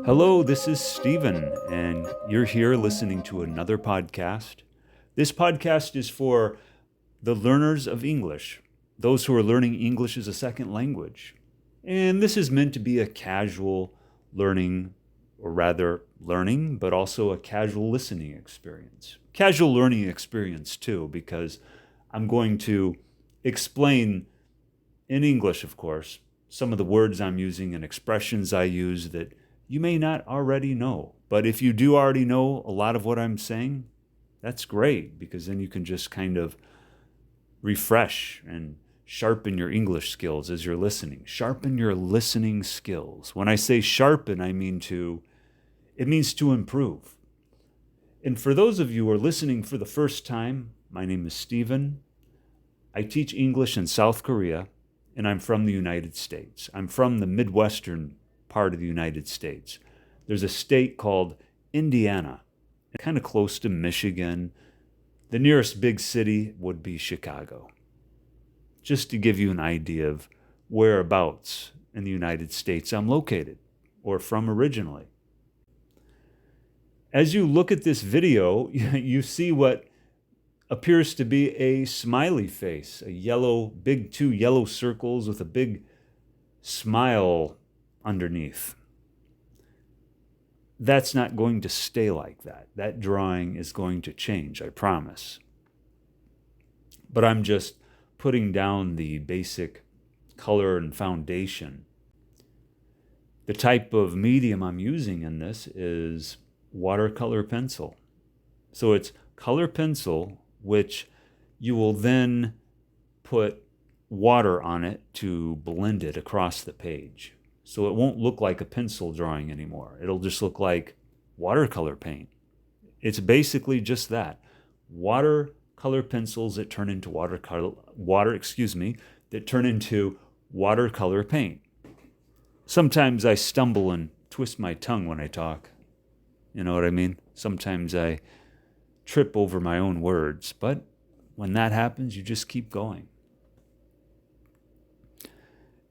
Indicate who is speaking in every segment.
Speaker 1: Hello, this is Stephen, and you're here listening to another podcast. This podcast is for the learners of English, those who are learning English as a second language. And this is meant to be a casual learning, or rather learning, but also a casual listening experience. Casual learning experience too, because I'm going to explain in English, of course, some of the words I'm using and expressions I use that you may not already know. But if you do already know a lot of what I'm saying, that's great, because then you can just kind of refresh and sharpen your English skills as you're listening. Sharpen your listening skills. When I say sharpen, it means to improve. And for those of you who are listening for the first time, my name is Stephen. I teach English in South Korea, and I'm from the United States. I'm from the Midwestern part of the United States. There's a state called Indiana, kind of close to Michigan. The nearest big city would be Chicago. Just to give you an idea of whereabouts in the United States I'm located, or from originally. As you look at this video, you see what appears to be a smiley face, two yellow circles with a big smile underneath. That's not going to stay like that. That drawing is going to change, I promise. But I'm just putting down the basic color and foundation. The type of medium I'm using in this is watercolor pencil. So it's color pencil, which you will then put water on it to blend it across the page. So it won't look like a pencil drawing anymore. It'll just look like watercolor paint. It's basically just that. Watercolor pencils that turn into watercolor paint. Sometimes I stumble and twist my tongue when I talk. You know what I mean? Sometimes I trip over my own words, but when that happens, you just keep going.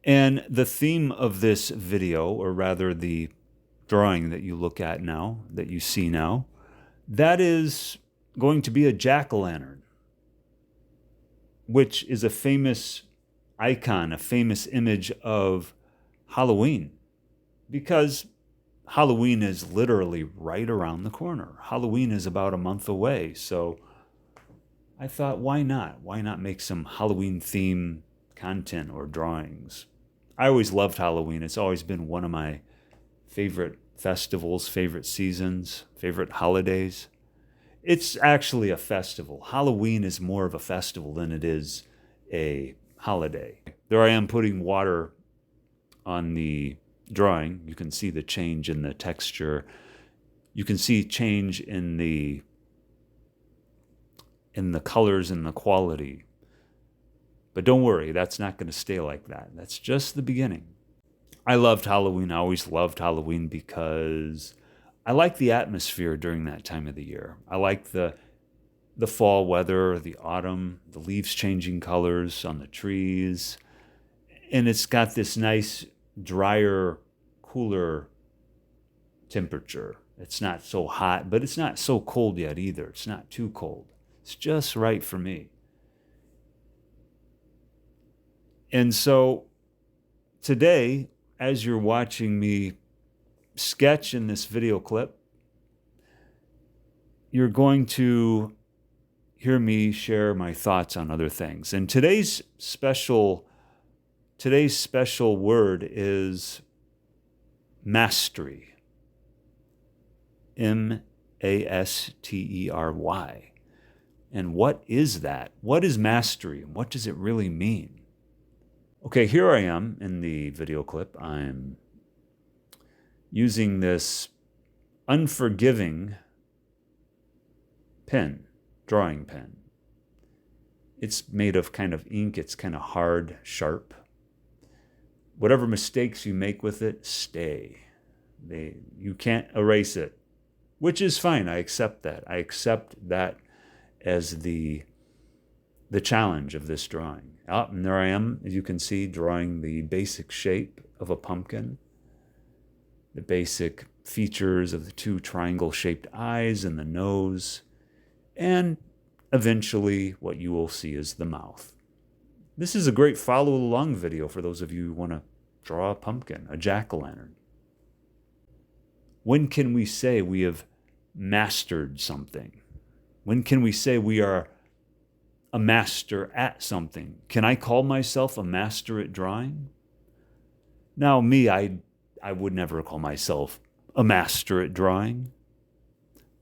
Speaker 1: And the theme of this video, or rather the drawing that you look at now, that you see now, that is going to be a jack-o'-lantern, which is a famous icon, a famous image of Halloween, because Halloween is literally right around the corner. Halloween is about a month away, so I thought, why not? Why not make some Halloween theme content or drawings? I always loved Halloween. It's always been one of my favorite festivals, favorite seasons, favorite holidays. It's actually a festival. Halloween is more of a festival than it is a holiday. There I am putting water on the drawing. You can see the change in the texture. You can see change in the colors and the quality. But don't worry, that's not going to stay like that. That's just the beginning. I loved Halloween. I always loved Halloween because I like the atmosphere during that time of the year. I like the fall weather, the autumn, the leaves changing colors on the trees. And it's got this nice, drier, cooler temperature. It's not so hot, but it's not so cold yet either. It's not too cold. It's just right for me. And so today, as you're watching me sketch in this video clip, you're going to hear me share my thoughts on other things. And today's special word is mastery. M-A-S-T-E-R-Y. And what is that? What is mastery? And what does it really mean? Okay, here I am in the video clip. I'm using this unforgiving pen, drawing pen. It's made of kind of ink. It's kind of hard, sharp. Whatever mistakes you make with it, stay. You can't erase it, which is fine. I accept that. I accept that as the challenge of this drawing. And there I am, as you can see, drawing the basic shape of a pumpkin. the basic features of the two triangle-shaped eyes and the nose, and eventually what you will see is the mouth. This is a great follow-along video for those of you who want to draw a pumpkin, a jack-o'-lantern. When can we say we have mastered something? When can we say we are a master at something? Can I call myself a master at drawing? Now, me, I would never call myself a master at drawing.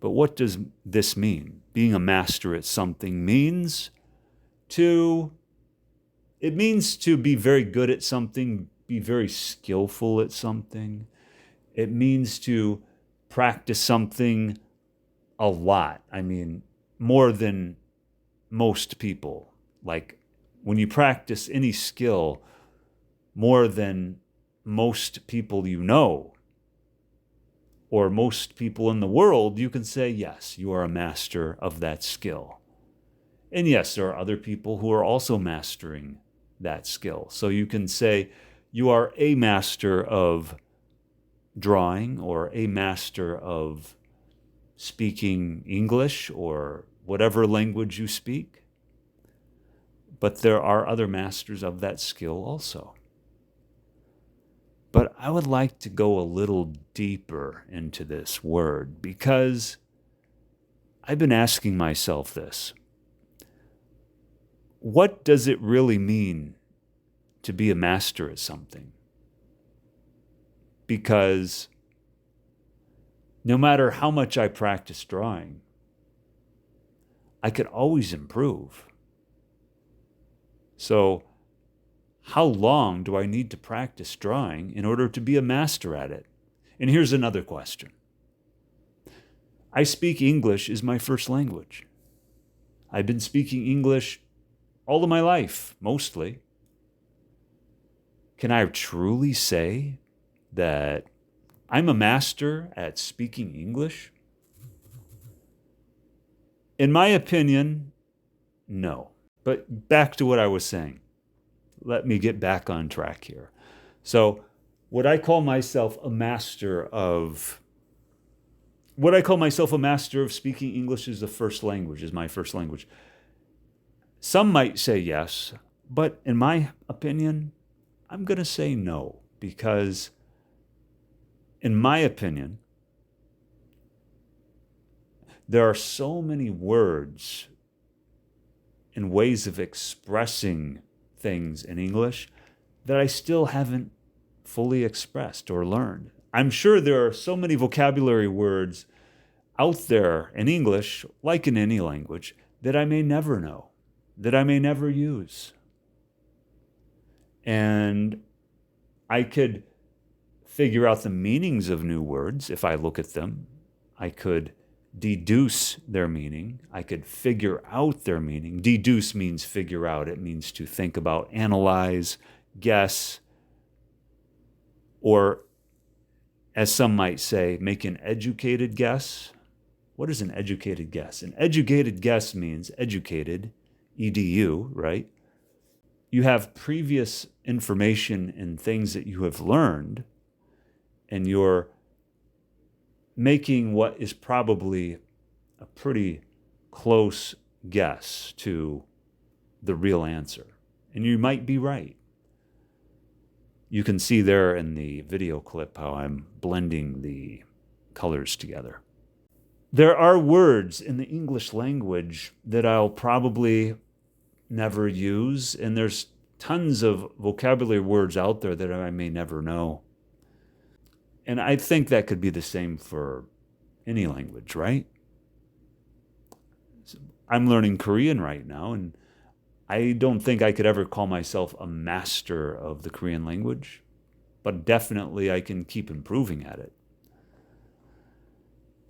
Speaker 1: But what does this mean? Being a master at something means to be very good at something, be very skillful at something. It means to practice something a lot. I mean, more than most people. Like when you practice any skill more than most people you know, or most people in the world, you can say, yes, you are a master of that skill. And yes, there are other people who are also mastering that skill. So you can say you are a master of drawing or a master of speaking English or whatever language you speak. But there are other masters of that skill also. But I would like to go a little deeper into this word because I've been asking myself this. What does it really mean to be a master at something? Because no matter how much I practice drawing, I could always improve. So, how long do I need to practice drawing in order to be a master at it? And here's another question. I speak English as my first language. I've been speaking English all of my life, mostly. Can I truly say that I'm a master at speaking English? In my opinion, no. But back to what I was saying. Let me get back on track here. So, would I call myself a master of speaking English as the first language, as my first language? Some might say yes, but in my opinion, I'm going to say no, because in my opinion, there are so many words and ways of expressing things in English that I still haven't fully expressed or learned. I'm sure there are so many vocabulary words out there in English, like in any language, that I may never know, that I may never use. And I could figure out the meanings of new words if I look at them. I could deduce their meaning. I could figure out their meaning. Deduce means figure out. It means to think about, analyze, guess, or as some might say, make an educated guess. What is an educated guess? An educated guess means educated, edu, right? You have previous information and things that you have learned, and you're making what is probably a pretty close guess to the real answer. And you might be right. You can see there in the video clip how I'm blending the colors together. There are words in the English language that I'll probably never use, and there's tons of vocabulary words out there that I may never know. And I think that could be the same for any language, right? I'm learning Korean right now, and I don't think I could ever call myself a master of the Korean language, but definitely I can keep improving at it.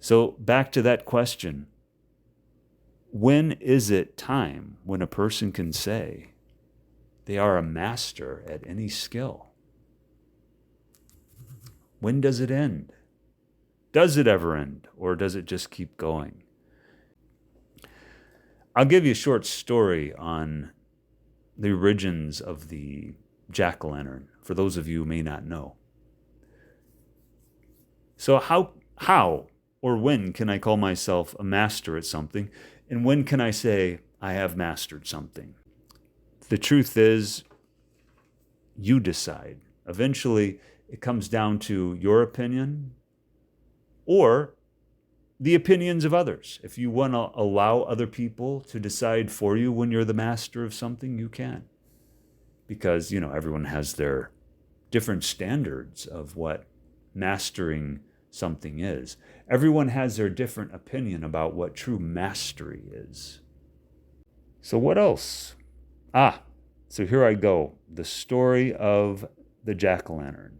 Speaker 1: So back to that question. When is it time when a person can say they are a master at any skill? When does it end? Does it ever end, or does it just keep going? I'll give you a short story on the origins of the jack-o'-lantern, for those of you who may not know. So how or when can I call myself a master at something? And when can I say I have mastered something? The truth is, you decide. Eventually, it comes down to your opinion or the opinions of others. If you want to allow other people to decide for you when you're the master of something, you can. Because, everyone has their different standards of what mastering something is. Everyone has their different opinion about what true mastery is. So what else? So here I go. The story of the jack-o'-lantern.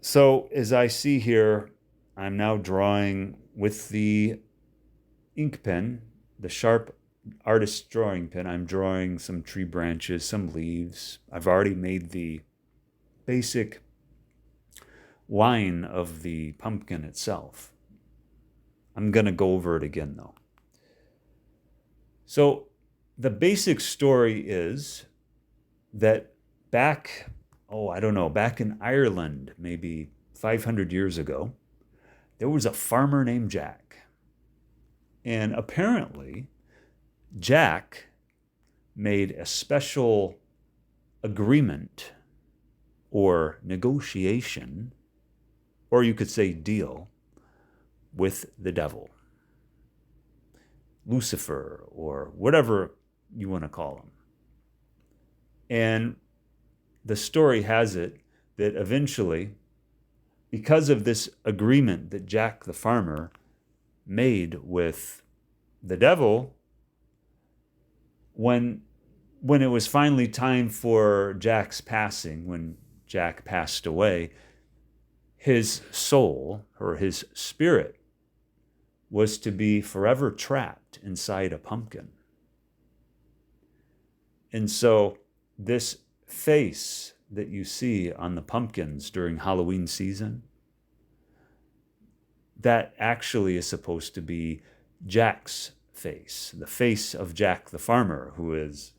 Speaker 1: So as I see here, I'm now drawing with the ink pen, the sharp artist drawing pen. I'm drawing some tree branches, some leaves. I've already made the basic line of the pumpkin itself. I'm going to go over it again, though. So the basic story is that back in Ireland, maybe 500 years ago, there was a farmer named Jack. And apparently, Jack made a special agreement or negotiation, or you could say deal, with the devil, Lucifer, or whatever you want to call him. And the story has it that eventually, because of this agreement that Jack the farmer made with the devil, when it was finally time for Jack's passing, when Jack passed away, his soul, or his spirit, was to be forever trapped inside a pumpkin. And so this face that you see on the pumpkins during Halloween season, that actually is supposed to be Jack's face, the face of Jack the farmer, who is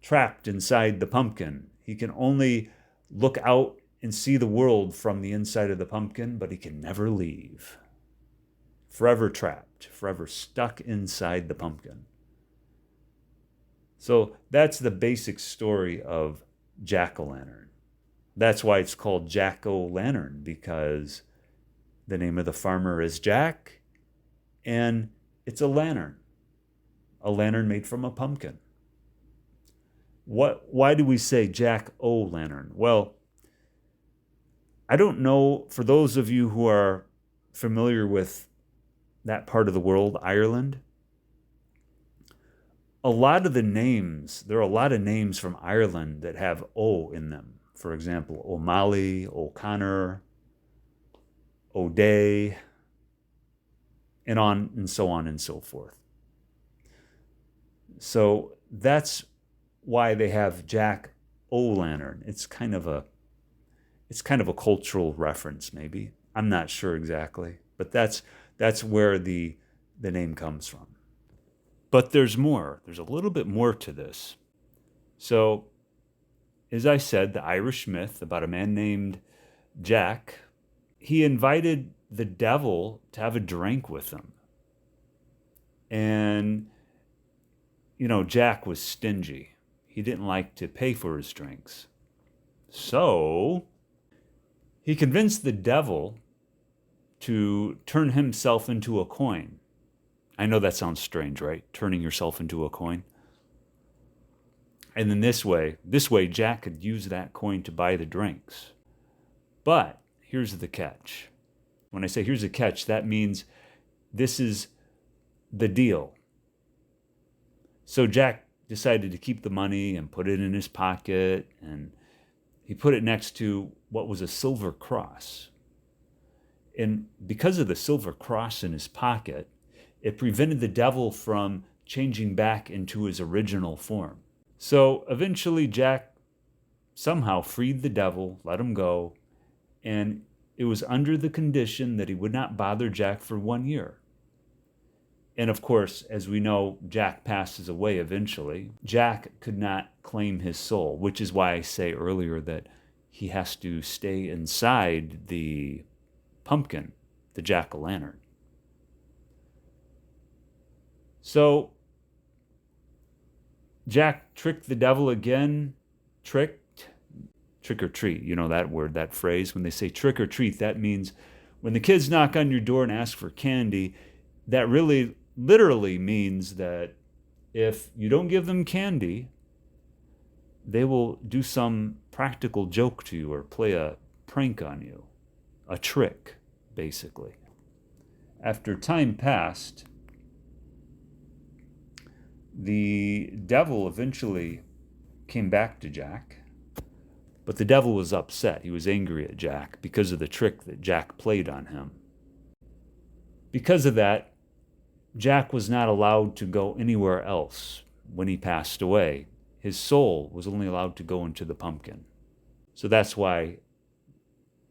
Speaker 1: trapped inside the pumpkin. He can only look out and see the world from the inside of the pumpkin, but he can never leave. Forever trapped, forever stuck inside the pumpkin. So that's the basic story of jack-o'-lantern. That's why it's called jack-o'-lantern, because the name of the farmer is Jack, and it's a lantern made from a pumpkin. Why do we say jack-o'-lantern? Well, I don't know, for those of you who are familiar with that part of the world, Ireland, there are a lot of names from Ireland that have O in them. For example, O'Malley, O'Connor, O'Day, and so on and so forth. So that's why they have jack-o'-lantern. It's kind of a cultural reference, maybe. I'm not sure exactly, but that's where the name comes from. But there's more. There's a little bit more to this. So, as I said, the Irish myth about a man named Jack, he invited the devil to have a drink with him. And, Jack was stingy. He didn't like to pay for his drinks. So, he convinced the devil to turn himself into a coin. I know that sounds strange, right? Turning yourself into a coin. And then this way, Jack could use that coin to buy the drinks. But here's the catch. When I say here's the catch, that means this is the deal. So Jack decided to keep the money and put it in his pocket, and he put it next to what was a silver cross. And because of the silver cross in his pocket, it prevented the devil from changing back into his original form. So eventually Jack somehow freed the devil, let him go, and it was under the condition that he would not bother Jack for 1 year. And of course, as we know, Jack passes away eventually. Jack could not claim his soul, which is why I say earlier that he has to stay inside the pumpkin, the jack-o'-lantern. So Jack tricked the devil again. Trick or treat. You know that word, that phrase. When they say trick or treat, that means when the kids knock on your door and ask for candy, that really literally means that if you don't give them candy, they will do some practical joke to you or play a prank on you. A trick, basically. After time passed, the devil eventually came back to Jack, but the devil was upset. He was angry at Jack because of the trick that Jack played on him. Because of that, Jack was not allowed to go anywhere else when he passed away. His soul was only allowed to go into the pumpkin. So that's why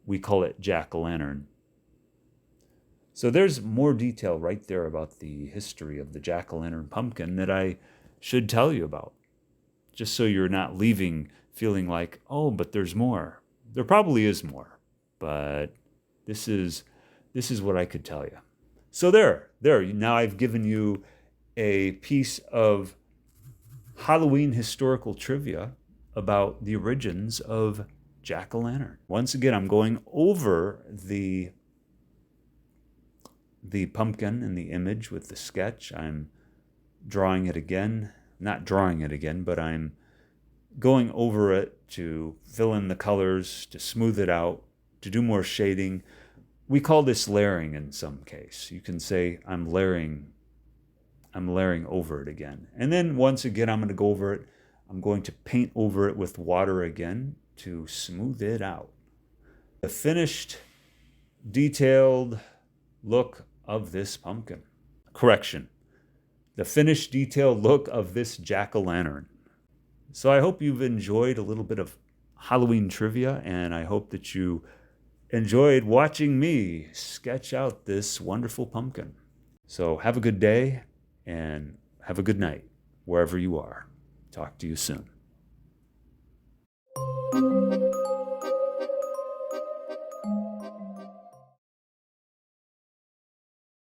Speaker 1: we call it jack-o'-lantern. So there's more detail right there about the history of the jack-o'-lantern pumpkin that I should tell you about, just so you're not leaving feeling like, oh, but there's more. There probably is more, but this is what I could tell you. So there. Now I've given you a piece of Halloween historical trivia about the origins of jack-o'-lantern. Once again, I'm going over the pumpkin and the image with the sketch. I'm drawing it again. Not drawing it again, but I'm going over it to fill in the colors, to smooth it out, to do more shading. We call this layering in some case. You can say I'm layering over it again. And then once again, I'm going to go over it. I'm going to paint over it with water again to smooth it out. The finished, detailed look of this pumpkin. Correction. The finished, detailed look of this jack-o'-lantern. So I hope you've enjoyed a little bit of Halloween trivia, and I hope that you enjoyed watching me sketch out this wonderful pumpkin. So have a good day and have a good night wherever you are. Talk to you soon.